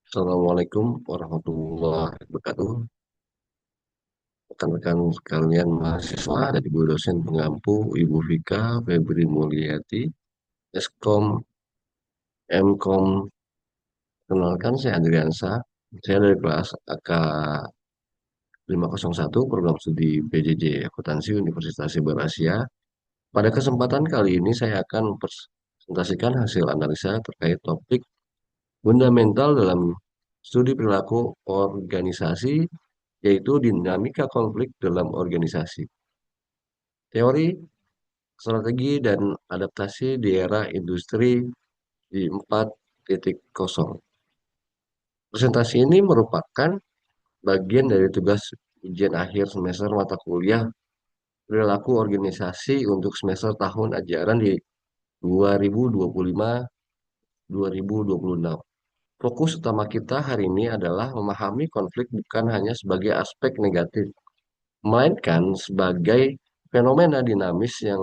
Assalamualaikum warahmatullahi wabarakatuh. Rekan-rekan sekalian mahasiswa dan Ibu dosen pengampu, Ibu Vika, Febri Mulyati, Eskom, Mkom. Kenalkan saya Andriansa. Saya dari kelas AK 501 Program Studi PJJ Akuntansi Universitas Siber Asia. Pada kesempatan kali ini saya akan mempresentasikan hasil analisa terkait topik fundamental dalam studi perilaku organisasi, yaitu dinamika konflik dalam organisasi. Teori, strategi, dan adaptasi di era industri di 4.0. Presentasi ini merupakan bagian dari tugas ujian akhir semester mata kuliah perilaku organisasi untuk semester tahun ajaran di 2025-2026. Fokus utama kita hari ini adalah memahami konflik bukan hanya sebagai aspek negatif, melainkan sebagai fenomena dinamis yang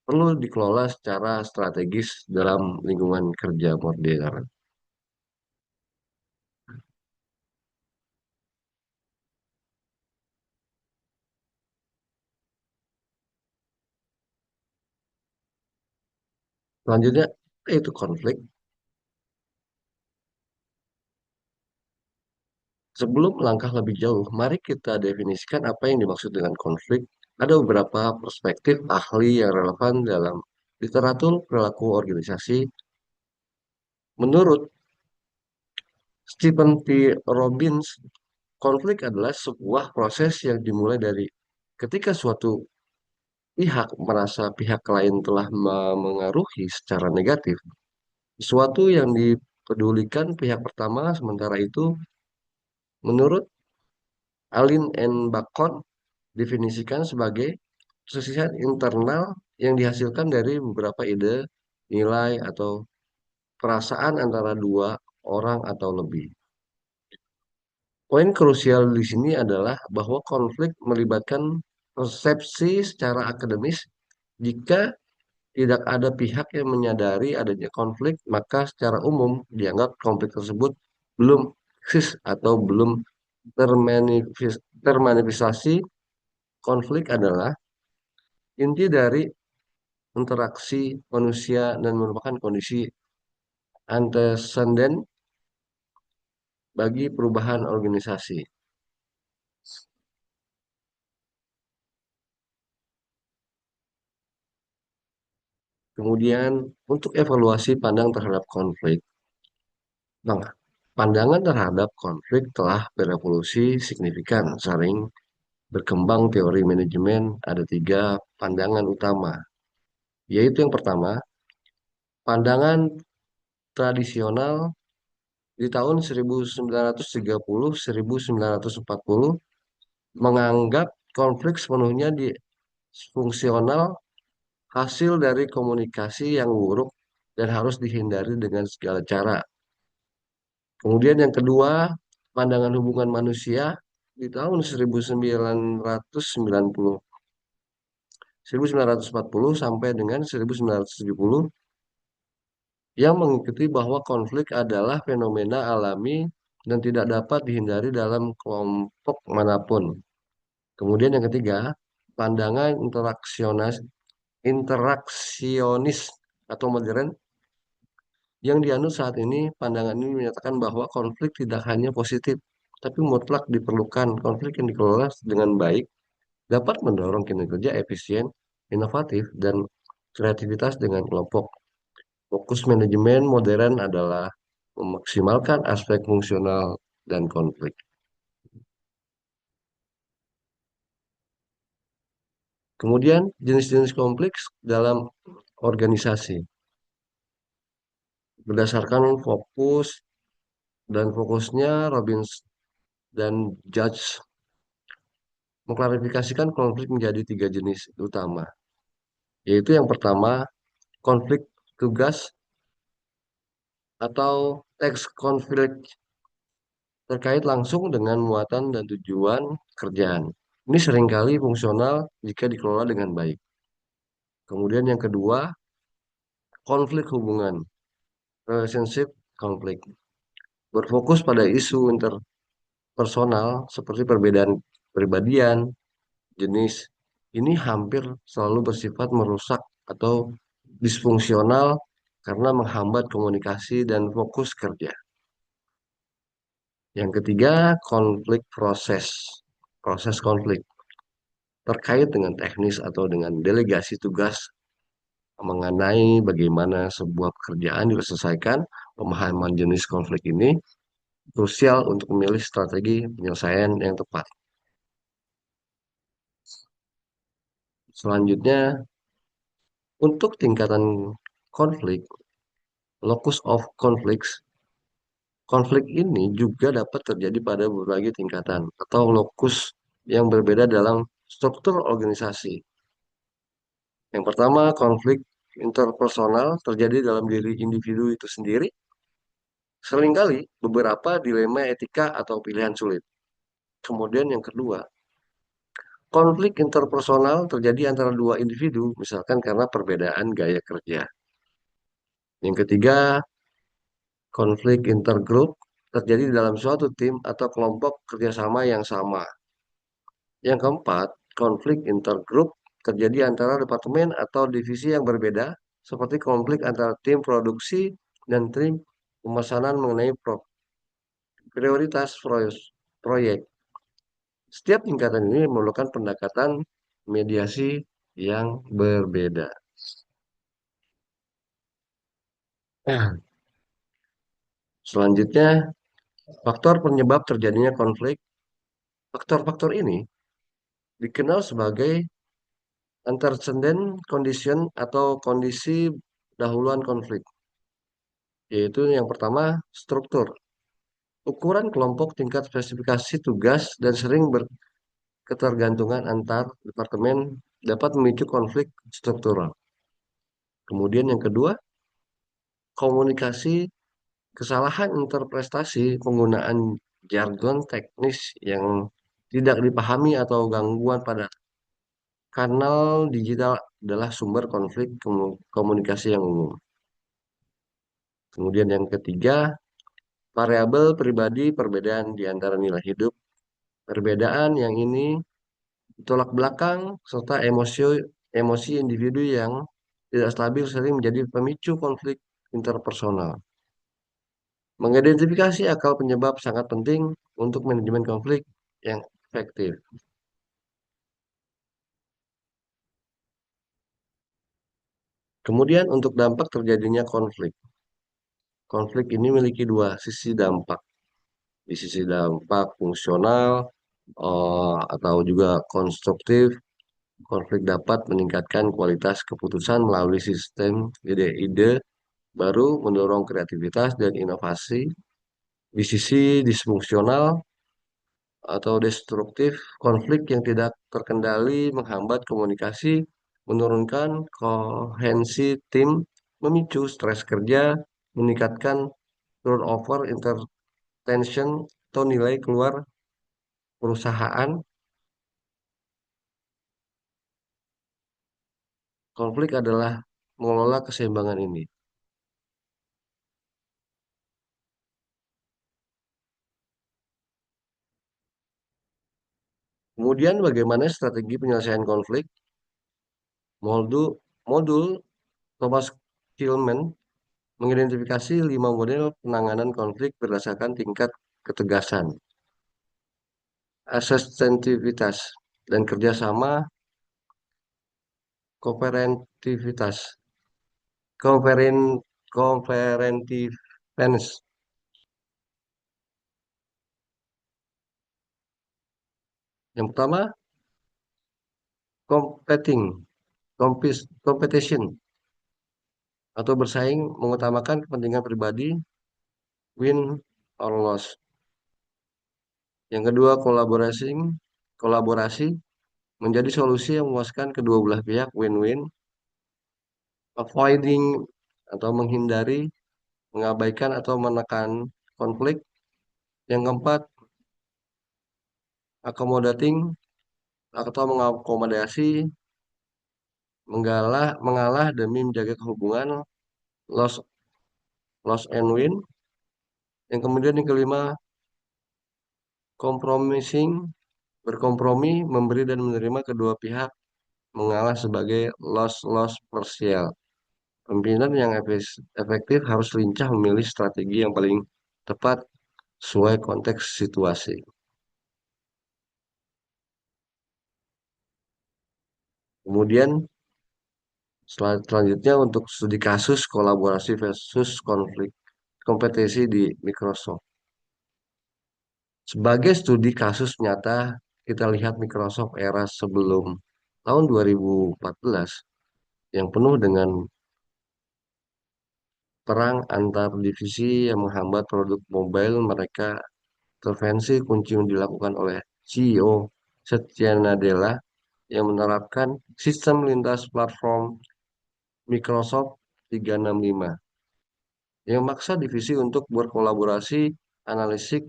perlu dikelola secara strategis dalam lingkungan kerja modern. Selanjutnya, yaitu konflik. Sebelum melangkah lebih jauh, mari kita definisikan apa yang dimaksud dengan konflik. Ada beberapa perspektif ahli yang relevan dalam literatur perilaku organisasi. Menurut Stephen P. Robbins, konflik adalah sebuah proses yang dimulai dari ketika suatu pihak merasa pihak lain telah mengaruhi secara negatif sesuatu yang dipedulikan pihak pertama. Sementara itu, menurut Alin N. Bacon, definisikan sebagai perselisihan internal yang dihasilkan dari beberapa ide, nilai, atau perasaan antara dua orang atau lebih. Poin krusial di sini adalah bahwa konflik melibatkan persepsi secara akademis. Jika tidak ada pihak yang menyadari adanya konflik, maka secara umum dianggap konflik tersebut belum eksis atau belum termanifestasi. Konflik adalah inti dari interaksi manusia dan merupakan kondisi antecedent bagi perubahan organisasi. Kemudian, untuk evaluasi pandang terhadap konflik. Nah, pandangan terhadap konflik telah berevolusi signifikan. Sering berkembang teori manajemen, ada tiga pandangan utama, yaitu yang pertama, pandangan tradisional di tahun 1930-1940 menganggap konflik sepenuhnya disfungsional, hasil dari komunikasi yang buruk dan harus dihindari dengan segala cara. Kemudian yang kedua, pandangan hubungan manusia di tahun 1940 sampai dengan 1970 yang mengikuti bahwa konflik adalah fenomena alami dan tidak dapat dihindari dalam kelompok manapun. Kemudian yang ketiga, pandangan interaksionis atau modern yang dianut saat ini. Pandangan ini menyatakan bahwa konflik tidak hanya positif, tapi mutlak diperlukan. Konflik yang dikelola dengan baik dapat mendorong kinerja efisien, inovatif, dan kreativitas dengan kelompok. Fokus manajemen modern adalah memaksimalkan aspek fungsional dan konflik. Kemudian, jenis-jenis konflik dalam organisasi berdasarkan fokus dan fokusnya. Robbins dan Judge mengklarifikasikan konflik menjadi tiga jenis utama, yaitu yang pertama, konflik tugas atau text konflik terkait langsung dengan muatan dan tujuan kerjaan. Ini seringkali fungsional jika dikelola dengan baik. Kemudian yang kedua, konflik hubungan, relationship conflict. berfokus pada isu interpersonal seperti perbedaan kepribadian, jenis ini hampir selalu bersifat merusak atau disfungsional karena menghambat komunikasi dan fokus kerja. Yang ketiga, konflik proses. Proses konflik terkait dengan teknis atau dengan delegasi tugas mengenai bagaimana sebuah pekerjaan diselesaikan, pemahaman jenis konflik ini krusial untuk memilih strategi penyelesaian yang tepat. Selanjutnya, untuk tingkatan konflik, locus of conflicts, konflik ini juga dapat terjadi pada berbagai tingkatan atau lokus yang berbeda dalam struktur organisasi. Yang pertama, konflik interpersonal terjadi dalam diri individu itu sendiri. Seringkali beberapa dilema etika atau pilihan sulit. Kemudian yang kedua, konflik interpersonal terjadi antara dua individu, misalkan karena perbedaan gaya kerja. Yang ketiga, konflik intergroup terjadi dalam suatu tim atau kelompok kerjasama yang sama. Yang keempat, konflik intergroup terjadi antara departemen atau divisi yang berbeda, seperti konflik antara tim produksi dan tim pemesanan mengenai prioritas proyek. Setiap tingkatan ini memerlukan pendekatan mediasi yang berbeda. Nah, selanjutnya, faktor penyebab terjadinya konflik. Faktor-faktor ini dikenal sebagai antecedent condition atau kondisi dahuluan konflik, yaitu yang pertama, struktur. Ukuran kelompok, tingkat spesifikasi tugas, dan sering berketergantungan antar departemen dapat memicu konflik struktural. Kemudian yang kedua, komunikasi, kesalahan interpretasi, penggunaan jargon teknis yang tidak dipahami atau gangguan pada kanal digital adalah sumber konflik komunikasi yang umum. Kemudian yang ketiga, variabel pribadi perbedaan di antara nilai hidup. Perbedaan yang ini tolak belakang serta emosi individu yang tidak stabil sering menjadi pemicu konflik interpersonal. Mengidentifikasi akar penyebab sangat penting untuk manajemen konflik yang efektif. Kemudian untuk dampak terjadinya konflik. Konflik ini memiliki dua sisi dampak. Di sisi dampak fungsional atau juga konstruktif, konflik dapat meningkatkan kualitas keputusan melalui sistem ide-ide baru, mendorong kreativitas dan inovasi. Di sisi disfungsional atau destruktif, konflik yang tidak terkendali menghambat komunikasi, menurunkan kohensi tim, memicu stres kerja, meningkatkan turnover, tension, atau nilai keluar perusahaan. Konflik adalah mengelola keseimbangan ini. Kemudian bagaimana strategi penyelesaian konflik? Modul, modul Thomas Kilman mengidentifikasi 5 model penanganan konflik berdasarkan tingkat ketegasan, asesentivitas, dan kerjasama kooperativitas. Cooperativeness. Yang pertama, competing, competition, atau bersaing mengutamakan kepentingan pribadi, win or loss. Yang kedua, kolaborasi menjadi solusi yang memuaskan kedua belah pihak, win-win. Avoiding atau menghindari, mengabaikan atau menekan konflik. Yang keempat, accommodating atau mengakomodasi, mengalah demi menjaga hubungan, loss loss and win. Yang kemudian yang kelima, compromising, berkompromi, memberi dan menerima kedua pihak mengalah sebagai loss-loss partial. Pemimpinan yang efektif harus lincah memilih strategi yang paling tepat sesuai konteks situasi. Kemudian selanjutnya untuk studi kasus kolaborasi versus konflik kompetisi di Microsoft. Sebagai studi kasus nyata, kita lihat Microsoft era sebelum tahun 2014 yang penuh dengan perang antar divisi yang menghambat produk mobile mereka. Intervensi kunci yang dilakukan oleh CEO Satya Nadella yang menerapkan sistem lintas platform Microsoft 365 yang memaksa divisi untuk berkolaborasi analisis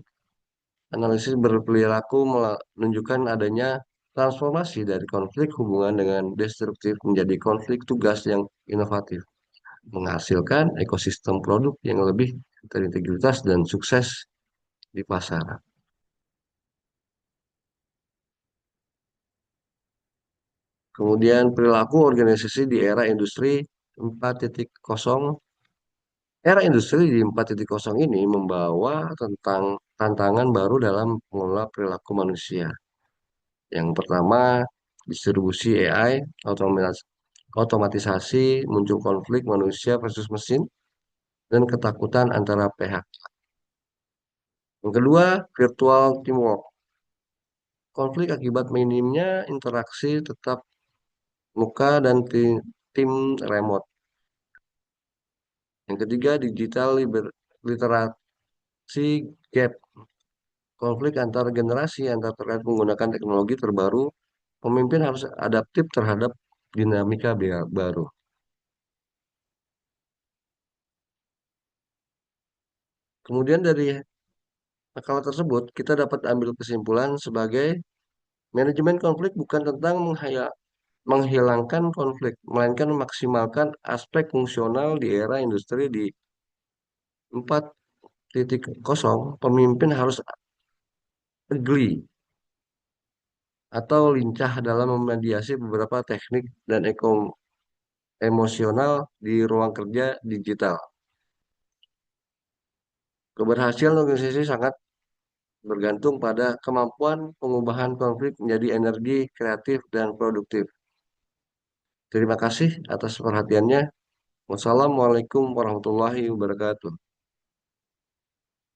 analisis berperilaku menunjukkan adanya transformasi dari konflik hubungan dengan destruktif menjadi konflik tugas yang inovatif, menghasilkan ekosistem produk yang lebih terintegritas dan sukses di pasaran. Kemudian perilaku organisasi di era industri 4.0. Era industri di 4.0 ini membawa tentang tantangan baru dalam mengelola perilaku manusia. Yang pertama, distribusi AI, otomatisasi, muncul konflik manusia versus mesin, dan ketakutan antara pihak. Yang kedua, virtual teamwork. Konflik akibat minimnya interaksi tetap muka dan tim remote. Yang ketiga, digital literasi gap. Konflik antar generasi antar terkait menggunakan teknologi terbaru. Pemimpin harus adaptif terhadap dinamika baru. Kemudian dari akal tersebut, kita dapat ambil kesimpulan sebagai manajemen konflik bukan tentang menghilangkan konflik, melainkan memaksimalkan aspek fungsional di era industri di 4.0. Pemimpin harus agile atau lincah dalam memediasi beberapa teknik dan emosional di ruang kerja digital. Keberhasilan organisasi sangat bergantung pada kemampuan pengubahan konflik menjadi energi kreatif dan produktif. Terima kasih atas perhatiannya. Wassalamualaikum warahmatullahi wabarakatuh.